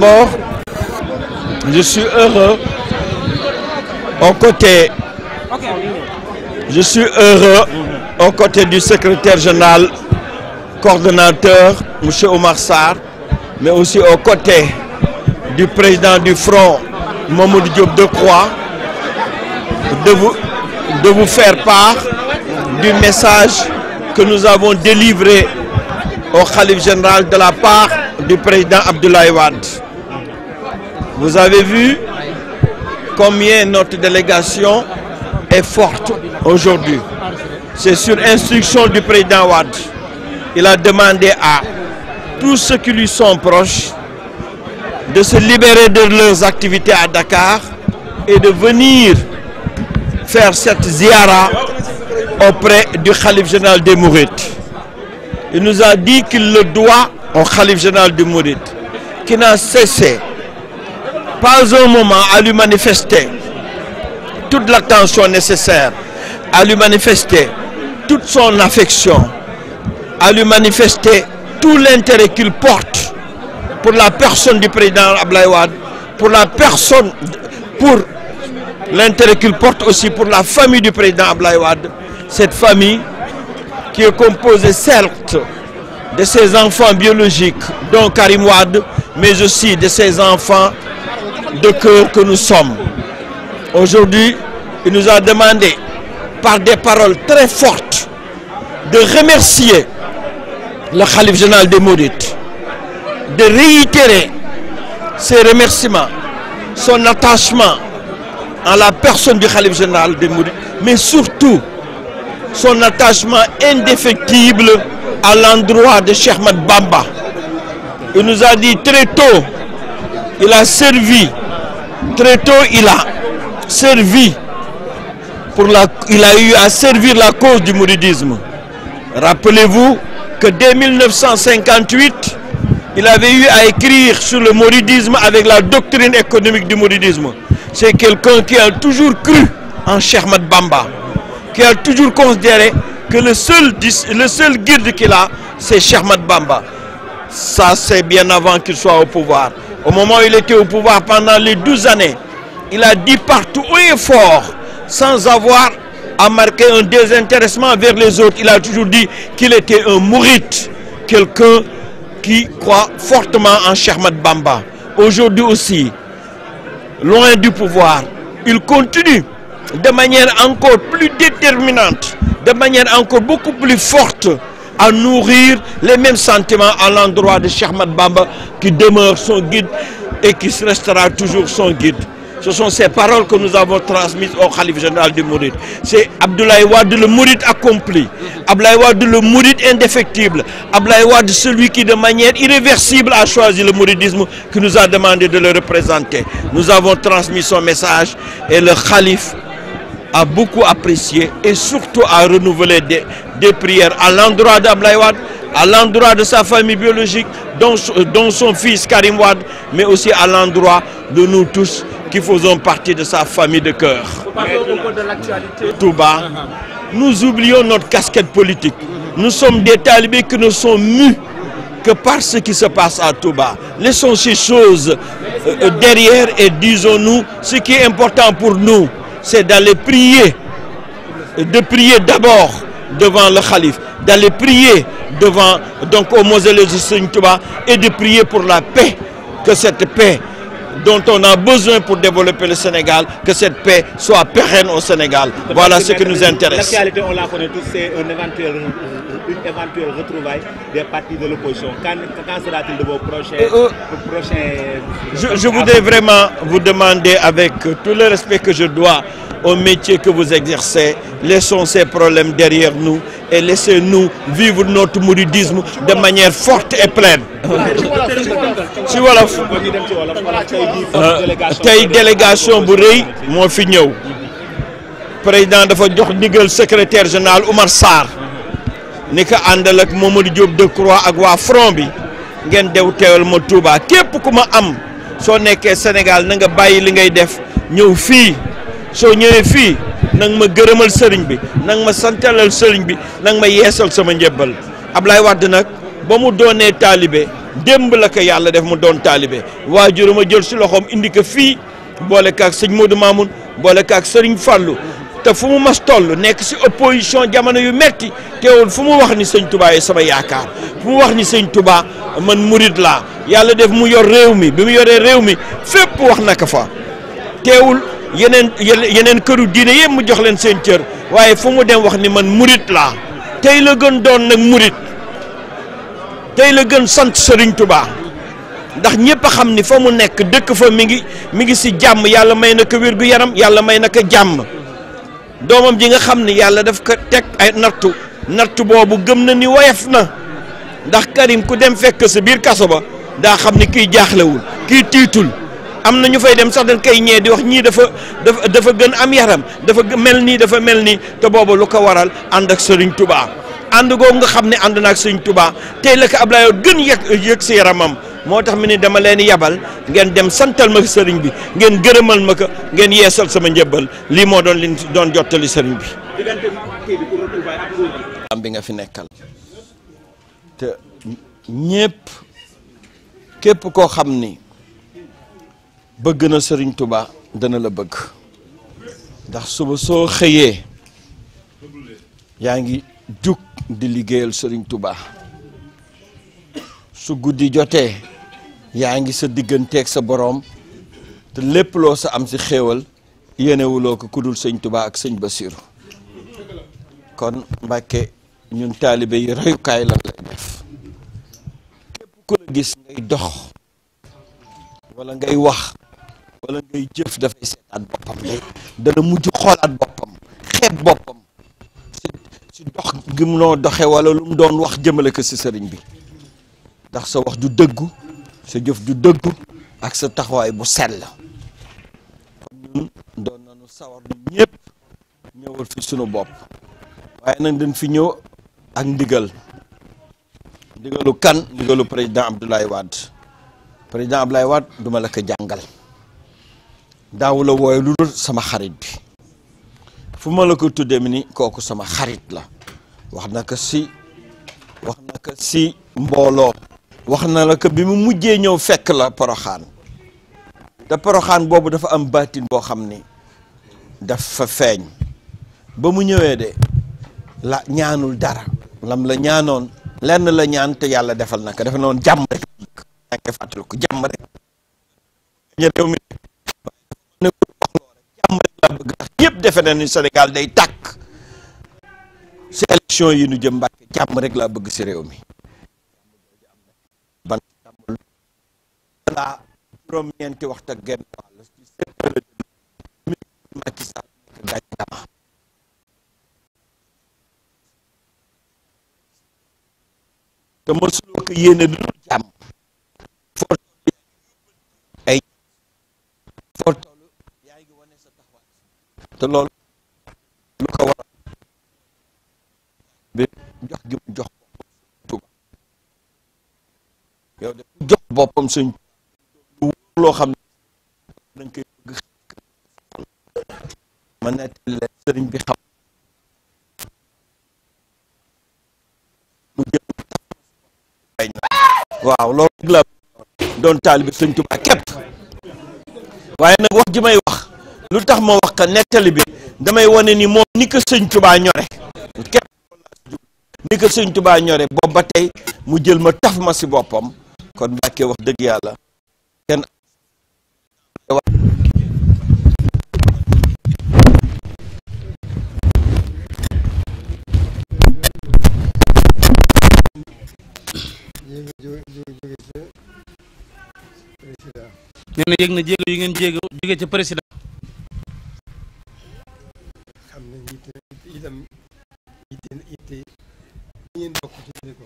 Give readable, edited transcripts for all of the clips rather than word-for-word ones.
D'abord, je suis heureux aux côtés du secrétaire général coordonnateur M. Omar Sarr, mais aussi aux côtés du président du Front Mamadou Diop Decroix, de vous faire part du message que nous avons délivré au Khalife général de la part du président Abdoulaye Wade. Vous avez vu combien notre délégation est forte aujourd'hui. C'est sur instruction du président Wade. Il a demandé à tous ceux qui lui sont proches de se libérer de leurs activités à Dakar et de venir faire cette ziara auprès du Khalife général des Mourides. Il nous a dit qu'il le doit au Khalife général des Mourides, qui n'a cessé, pas un moment, à lui manifester toute l'attention nécessaire, à lui manifester toute son affection, à lui manifester tout l'intérêt qu'il porte pour la personne du président Abdoulaye Wade, pour l'intérêt qu'il porte aussi pour la famille du président Abdoulaye Wade, cette famille qui est composée certes de ses enfants biologiques, dont Karim Wade, mais aussi de ses enfants de cœur que nous sommes. Aujourd'hui, il nous a demandé, par des paroles très fortes, de remercier le Khalife général des Mourides, de réitérer ses remerciements, son attachement à la personne du Khalife général des Mourides, mais surtout son attachement indéfectible à l'endroit de Cheikh Ahmadou Bamba. Il nous a dit très tôt, il a servi à servir la cause du mouridisme. Rappelez-vous que dès 1958, il avait eu à écrire sur le mouridisme avec la doctrine économique du mouridisme. C'est quelqu'un qui a toujours cru en Cheikh Ahmadou Bamba, qui a toujours considéré que le seul guide qu'il a, c'est Cheikh Ahmadou Bamba. Ça, c'est bien avant qu'il soit au pouvoir. Au moment où il était au pouvoir, pendant les 12 années, il a dit partout haut et fort, sans avoir à marquer un désintéressement vers les autres. Il a toujours dit qu'il était un mouride, quelqu'un qui croit fortement en Cheikh Ahmadou Bamba. Aujourd'hui aussi, loin du pouvoir, il continue de manière encore plus déterminante, de manière encore beaucoup plus forte, à nourrir les mêmes sentiments à l'endroit de Cheikh Ahmadou Bamba, qui demeure son guide et qui restera toujours son guide. Ce sont ces paroles que nous avons transmises au Khalife général des Mourides. C'est Abdoulaye Wade, le mouride accompli. Abdoulaye Wade, le mouride indéfectible. Abdoulaye Wade, celui qui de manière irréversible a choisi le mouridisme, qui nous a demandé de le représenter. Nous avons transmis son message et le Khalife a beaucoup apprécié et surtout a renouvelé des prières à l'endroit d'Abdoulaye Wade, à l'endroit de sa famille biologique, dont son fils Karim Wade, mais aussi à l'endroit de nous tous qui faisons partie de sa famille de cœur. Touba, nous oublions notre casquette politique. Nous sommes des talibés qui ne sont mus que par ce qui se passe à Touba. Laissons ces choses derrière et disons-nous ce qui est important pour nous, c'est d'aller prier, de prier d'abord devant le Khalife, d'aller prier devant au mausolée de Serigne Touba et de prier pour la paix, que cette paix dont on a besoin pour développer le Sénégal, que cette paix soit pérenne au Sénégal. Voilà ce qui nous intéresse. L'actualité, on la connaît tous, c'est une éventuelle retrouvaille des partis de l'opposition. Quand sera-t-il de vos prochains... Je voudrais vraiment vous demander, avec tout le respect que je dois au métier que vous exercez, laissons ces problèmes derrière nous et laissez-nous vivre notre mouridisme de manière forte et pleine. Si wolof tey délégation bu rëy moo fi ñëw président dafa jox ndigal secrétaire général Omar Sarr ni ko àndal ak Mamadou Diop Decroix ak waa front bi ngeen dew teewal ma Touba képp ku ma am soo nekkee Sénégal na nga bàyyi li ngay def ñëw fii soo ñëwee fii nang ma gërëmal sëriñ bi nang ma santalal sëriñ bi nang ma yeesal sama njëbbal Abdoulaye Wade nag ba mu doonee taalibe démb la ko yàlla def mu doon taalibe waajuruma jël si loxoom indi ko fii boole kaak sëñ Modou Mamoun boole kaak sëriñ Fallou te fu mu mas toll nekk si opposition jamono yu metti teewul fu mu wax ni sëñ Touba yi sama yaakaar fu mu wax ni sëñ Touba man murid laa yàlla def mu yor réew mi bi mu yoree réew mi fépp wax na ko fa teewul yeneen këru diine yëpp mu jox leen seen cër waaye fu mu dem wax ni man murid laa tey la gën doon nag murid tey la gën sant Serigne Touba ndax ñëpp a xam ni fa mu nekk dëkk fa mi ngi si jàmm yàlla may na ko wér gu yaram yàlla may na ko jàmm doomam ji nga xam ni yàlla daf ko teg ay nattu boobu gëm na ni woyof na ndax Karim ku dem fekk sa biir kaso ba daa xam ni kii jaaxlewul kii tiitul am na ñu fay dem sax dañ koy ñee di wax ñii dafa gën am yaram dafa mel nii te boobu lu ko waral ànd ak Serigne Touba ànd googu nga xam ne ànd na ak Serigne Touba tey la ko Ablaye gën yëg si yaramam moo tax mu ne dama leen yabal ngeen dem santal ma Serigne bi ngeen gërëmal ma ko ngeen yeesal sama njëbbal lii moo doon li doon jottali Serigne bi. am bi nga fi nekkal te ñépp képp koo xam ni bëgg na Serigne Touba dana la bëgg ndax suba soo xëyee yaa ngi jug di liggéeyal Serigne Touba su guddi jotee yaa ngi sa digganteeg sa boroom te lépp loo sa am si xéewal yéenewuloo ko kudul sëñ Touba ak sëñ Bassirou kon Mbàkke ñun taalibe yi royukaay lan lay def képp ku la gis ngay dox wala ngay wax wala ngay jëf dafay seetaat boppam dana mujj xoolaat boppam xeeb boppam si dox gi mu noo doxe wala lu mu doon wax jëmale ko si sëriñ bi ndax sa wax du dëggu sa jëf du dëggu ak sa taxawaay bu sell kon ñun doon nañu sawar ni ñëpp ñëwal fi sunu bopp waaye nag dañ fi ñëw ak ndigalu président Abdoulaye Wade duma la ko jàngal daaw la wooye lu dul sama xarit bi fu ma la ko tuddee mi ni kooku sama xarit la wax na ko si mbooloo wax na la ko bi mu mujjee ñëw fekk la Poroxaan te Poroxaan boobu dafa am baatin boo xam ni dafa feeñ ba mu ñëwee de la ñaanul dara lam la ñaanoon lenn la ñaan te yàlla defal na ko dafa noonu jàmm rek yaa ngi fàttali ko jàmm rek réew mi ne ko wax loo rek jàmm rek laa bëgg ndax ñëpp defe na ni Sénégal day tàkk si élection yi nu jëm Mbàkke jàmm rek laa bëgg si réew mi ban tàmbul balaa juróom-ñeenti waxtu ak genn wàll ci 7 heures Macky Sall gañ dama te mosuloo ko yéene du dul jàmm foo toll yaa ngi wane sa taxawaay te loolu lu ko waral bi jox gi mu jox Touba yow de jox boppam sëñ loo xam ne dañ koy bëgg ma nettali leen sëriñ bi xam mu jël waaw loolu rek la doon taalibe sëñ Touba képp waaye nag wax ji may wax lu tax ma wax ka nettali bi damay wane ni moom ni ko sëñ Touba ñore képp ni ko sëñ Touba ñore boobu ba tey mu jël ma taf ma si boppam kon Mbàkke wax dëgg yàlla kenn nee na yëg na jéego yi ngeen jóge ca président xam ne itam yitte ngeen bokk te jële ko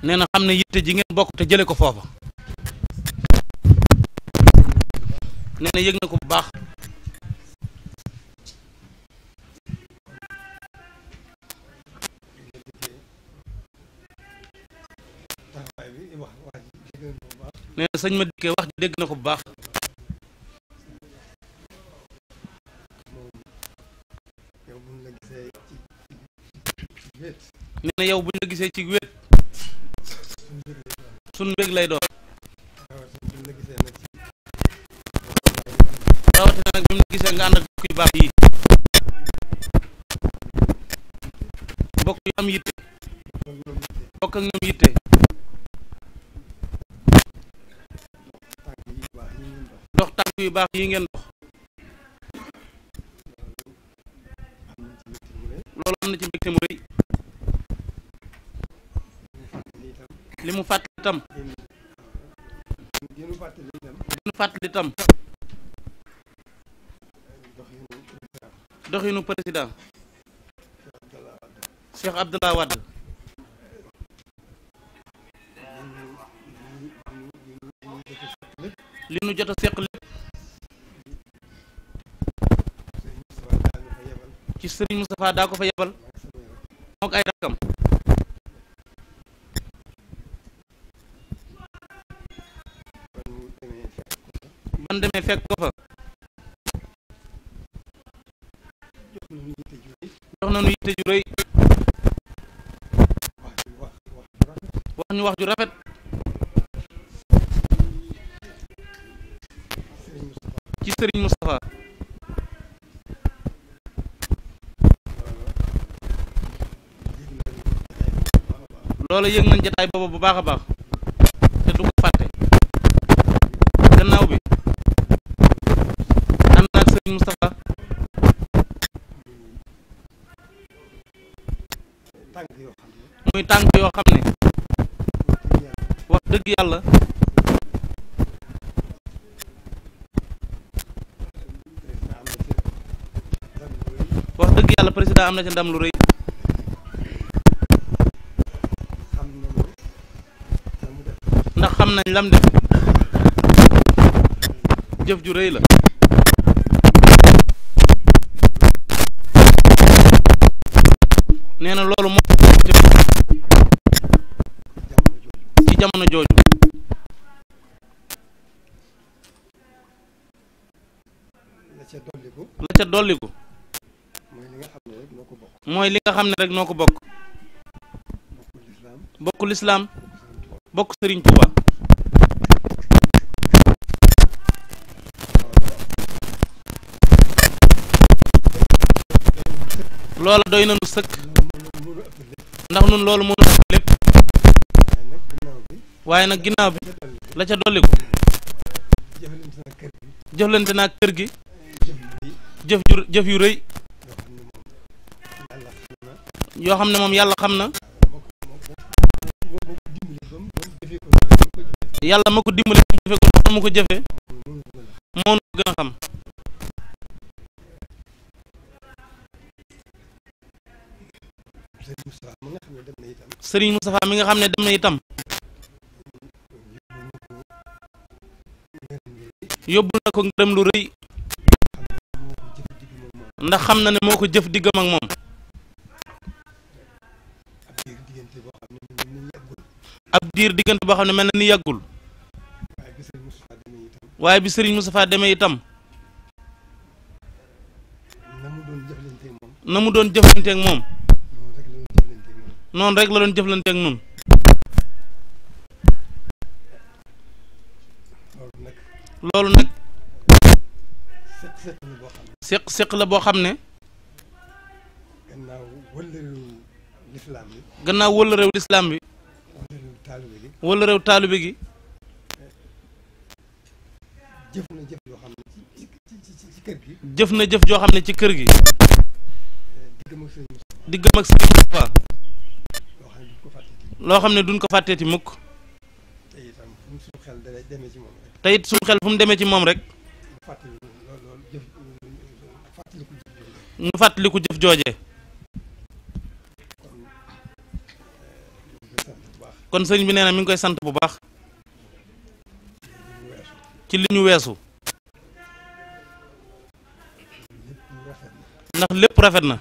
nee na xam ne yitte ji ngeen bokk te jële ko foofa nee na yëg na ko bu baax nee na sëñ ma dikkee wax ji dégg na ko bu baax nee na yow buñ la gisee ci wéet sun mbég lay doon rawatina nag rawatina nag bi ci mu la gisee nga ànd ak bokk yu baax yi bokk yu am yitte bokk ak ñoom yitte dox tànk yu baax yi ngeen dox loolu am na ci mbégte mu rëy li mu fàttali tam doxinu président Cheikh Abdoulaye Wade li nu jot a seq lépp ci Serigne Moustapha daa ko fa yebal mook ay rakkam ban demee fekk ko fa jox nañu yitte ju rëy wax ñu wax ju rafet ci Serigne Moustapha loola yëg nañ jataay booba bu baax a baax te du ko fàtte gannaaw bi ànd naag Serigne Moustapha muy tànk yoo xam ne wax dëgg yàlla président am na ci ndam lu rëy ndax xam nañ lam def jëf ju rëy la nee na loolu moo ci jamono jooju la ca dolliku mooy li nga xam ne rek noo ko bokk bokku lislaam bokk Sëriñ Tuuba loola doy nañu sëkk ndax nun loolu mënu ëpp lépp waaye nag ginnaaw bi la ca dolliku jëflante naa kër gi jëf yu rëy yoo xam ne moom yàlla xam na yàlla ma ko dimbali mu jëfe ko noonu mu ko jëfe moo nu gën a xam Sëriñ Moustapha mi nga xam ne dem na itam yóbbul na ko ngërëm lu rëy ndax xam na ne moo ko jëf diggam ak moom ab diir diggante boo xam ne mel na ni yàggul waaye bi Sëriñ Moustapha demee itam na mu doon jëflanteek moom noonu rek la doon jëflanteek nun loolu nag séq la boo xam ne gannaaw wëla réew lislaam bi wëla réew taalibe gi jëf na jëf joo xam ne ci kër gi diggam ak Sëriñ Moustapha loo xam ne duñ ko fàtteeti mukk te it suñu xel fu mu demee ci moom rek ñu fàttaliku jëf jooje kon sëriñ bi nee na mi ngi koy sant bu baax ci li ñu weesu ndax lépp rafet na